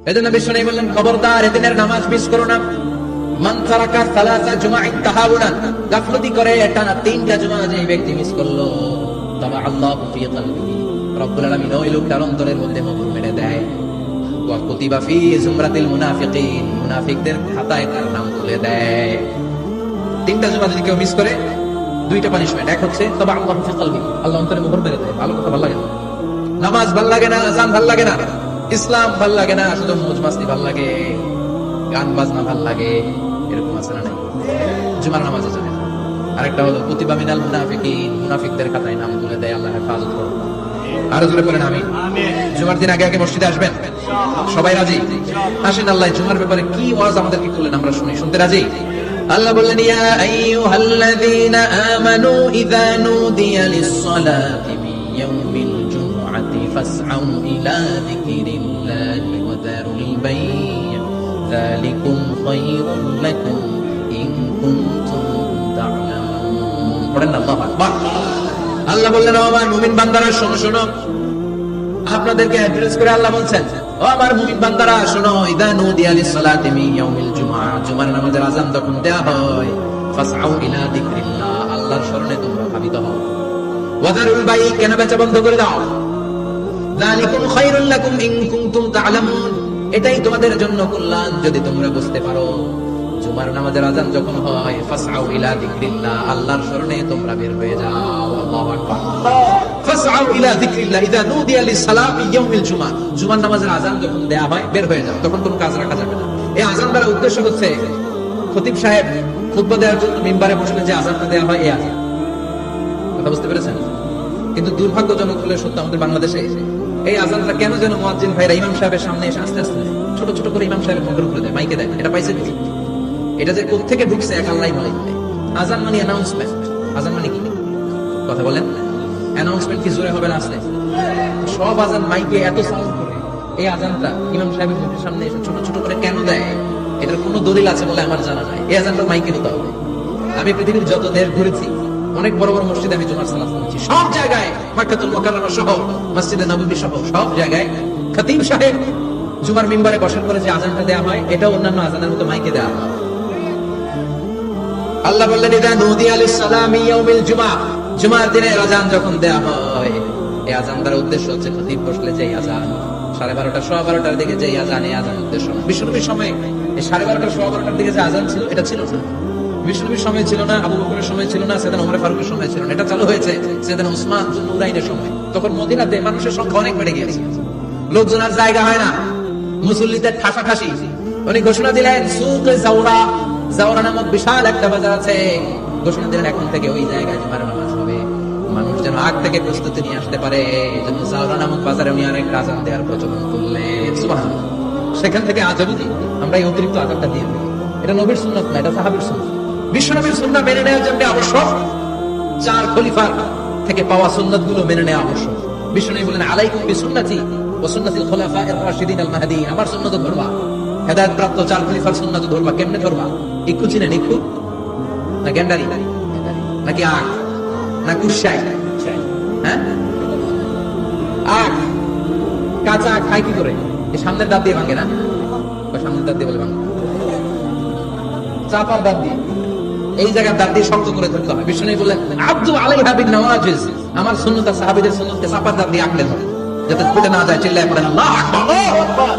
এজন্য বিষ্ণু বললেন, খবরদার এদিনের নামাজ মিস করো না। মান তারাকা সালাসা জুমা'আন তাহাউনান, গাফলতি করে টানা 3টা জুমা যে ব্যক্তি মিস করলো, তবে আল্লাহু ফি কলবিহি, রব্বুল আলামিন ওই লোকটার অন্তরের মধ্যে মোহর মেরে দেয়। ওয়া কুতিবা ফি জুমরাতিল মুনাফিকিন, মুনাফিকদের খাতায় তার নাম তুলে দেয়। 3টা জুমা যদি কেউ মিস করে, 2টা পানিশমেন্ট। এক হচ্ছে তবে আল্লাহু ফি কলবিহি, আল্লাহ অন্তরে মোহর মেরে দেয়। ভালো কথা ভালো লাগে না, নামাজ ভালো লাগে না, আযান ভালো লাগে না, ইসলাম ভাল লাগে না, শুধু মৌজ মাস্তি ভাল লাগে, গান বাজনা ভাল লাগে, এরকম আছে না? নাই? জুমার নামাজে জানেন। আরেকটা হলো কুতিবা মিনাল মুনাফিকিন, মুনাফিকদের খাতায় নাম তুলে দেয়। আল্লাহ হেফাজত করুন। আরো জোরে বলেন আমিন। জুমার দিন আগে আগে মসজিদে আসবেন, সবাই রাজি? আসেন, আল্লাহ জুমার ব্যাপারে কি ওয়াজ আমাদেরকে করলেন আমরা শুনি। শুনতে রাজি? আল্লাহ বললেন, ইয়া আইয়ুহাল্লাযীনা আমানু ইযা নুদিয়া লিস-সালাতি মিন ইয়াউমিল জুমআতি ফাসআউ ইলা যিকরিল্লাহি ওয়া যারুল বাই', যালিকুম খায়রুল লাকুম ইন কুনতুম তা'লামুন। পড়েন আল্লাহু আকবার। আল্লাহ বললেন, ও আমার মুমিন বান্দারা শোনো শোনো। আপনাদেরকে অ্যাড্রেস করে আল্লাহ বলছেন, ও আমার মুমিন বান্দারা শোনো, ইযা নুদিয়া লিস-সালাতি মিন ইয়াউমিল জুমআ, জুমার নামাজের আযান যখন দেয়া হয়, ফাসআউ ইলা যিকরিল্লাহ, আল্লাহর শরণে তোমরা ধাবিত হও। ওয়া যারুল বাই', কেনা বেচা বন্ধ করে দাও। যালিকুম খায়রুল লাকুম ইন কুনতুম তা'লামুন, এটাই তোমাদের জন্য কল্যাণ যদি তোমরা বুঝতে পারো। জুমার নামাজের আযান যখন হয়, ফাসআউ ইলা যিকরিল্লাহ, আল্লাহর শরণে তোমরা বের হয়ে যাও। আল্লাহু আকবার। ফাসআউ ইলা যিকরিল্লাহ ইযা নুদিয়া লিস-সালাতি ইয়াউমিল জুমআ, জুমার নামাজের আযান যখন দেয়া হয় বের হয়ে যাও, তখন কোনো কাজ রাখা যাবে না। এই আযান দ্বারা উদ্দেশ্য হচ্ছে খতিব সাহেব খুতবা দেওয়ার জন্য মিম্বারে বসলে যে আযানটা দেয়া হয়, এই আযান। কথা বুঝতে পেরেছেন? কিন্তু দুর্ভাগ্যজনক হলে সত্য, আমাদের বাংলাদেশে এই আযানটা কেন যেন মুয়াজ্জিন ভাইরা ইমাম সাহেবের সামনে এসে আস্তে আস্তে ছোট ছোট করে ইমাম সাহেবের মুখের উপরে দেয়, মাইকে দেয়। এটা পাইছে কি? এটা যে কোত্থেকে ঢুকছে এক আল্লাহই ভালো জানে। আযান মানে অ্যানাউন্সমেন্ট। আযান মানে কি? কথা বলেন। অ্যানাউন্সমেন্ট কি জোরে হবে না আস্তে? সব আযান মাইকে এত সাউন্ড করে, এই আযানটা ইমাম সাহেবের মুখের সামনে এসে ছোট ছোট করে কেন দেয়? এটার কোনো দলিল আছে বলে আমার জানা নাই। এই আযানটা মাইকে দিতে হবে। আমি পৃথিবীর যত দেশ ঘুরেছি, অনেক বড় বড় মসজিদে আমি জুমার সালাত পড়েছি, সব জায়গায় মক্কাতুল মুকাররমা সহ মসজিদে নববী সহ সব জায়গায় খতিব সাহেব জুমার মিম্বারে বসার পরে যে আযানটা দেয়া হয়, এটা অন্যান্য আযানের মতো মাইকে দেয়া হয়। আল্লাহ বললেন, ইযা নুদিয়া লিস-সালামি ইয়াউমিল জুমআ, জুমার দিনের আযান যখন দেয়া হয়, এই আযান দ্বারা উদ্দেশ্য হচ্ছে খতিব বসলে যেই আযান 12:30 12:15 দিকে যেই আযান, এই আযান উদ্দেশ্য না। বিশ্বনবীর সময় এই 12:30 12:15 দিকে যে আযান ছিল, এটা ছিল না। বিশ্বনবীর সময় ছিল না, আবু বকরের সময় ছিল না, সাইয়েদনা ওমর ফারুকের সময় ছিল না। এটা চালু হয়েছে সাইয়েদনা উসমান যুন্নুরাইনের সময়। তখন মদিনাতে মানুষের সংখ্যা অনেক বেড়ে গিয়েছে, লোকজন আর জায়গা হয় না, মুসল্লিদের ঠাসাঠাসি। উনি ঘোষণা দিলেন, সুকে জাওরা, জাওরা নামক বিশাল একটা বাজার আছে, ঘোষণা দিলেন এখন থেকে ওই জায়গায় জুমার নামাজ হবে। মানুষ যেন আগ থেকে প্রস্তুতি নিয়ে আসতে পারে, এজন্য জাওরা নামক বাজারে উনি আরেকটা আযান দেওয়ার প্রচলন করলেন। সুবহানাল্লাহ। সেখান থেকে আজ অবধি আমরা এই অতিরিক্ত আযানটা দিয়ে দিই। এটা নবীর সুন্নাত না, এটা সাহাবীর সুন্নাত। বিশ্বনবীর সুন্নাহ মেনে নেওয়ার জন্য আবশ্যক 4 খলিফার থেকে পাওয়া সুন্নাতগুলো মেনে নেওয়া আবশ্যক। বিশ্বনবী বলেন, আলাইকুম বিসুন্নতি ওয়া সুন্নাতিল খুলাফায়ে আর-রাশিদিন আল-মাহদিয়িন, আমার সুন্নাত ধরবা। হেদায়েত প্রাপ্ত 4 খলিফার সুন্নাত ধরবা। কেমনে ধরবা? ইকু চিনেন? ইকু না গেন্ডারি নাকি আখ না কুশাই? হ্যাঁ, আখ কাঁচা খায় কি করে? এই সামনের দাঁত দিয়ে ভাঙে না, সামনের দাঁত দিয়ে বলে ভাঙে, চাপার দাঁত দিয়ে, এই জায়গার দাঁত দিয়ে শক্ত করে ধরতে হয়। বিষ্ণু বললেন, আব্দু আলাইহা বিন নওয়াজিজ, আমার সুন্নাত আর সাহাবীদের সুন্নাতকে চাপার দাঁত দিয়ে আঁকড়ে ধরে, যাতে ফুটে না যায়। চিল্লায় পড়েন আল্লাহু আকবার।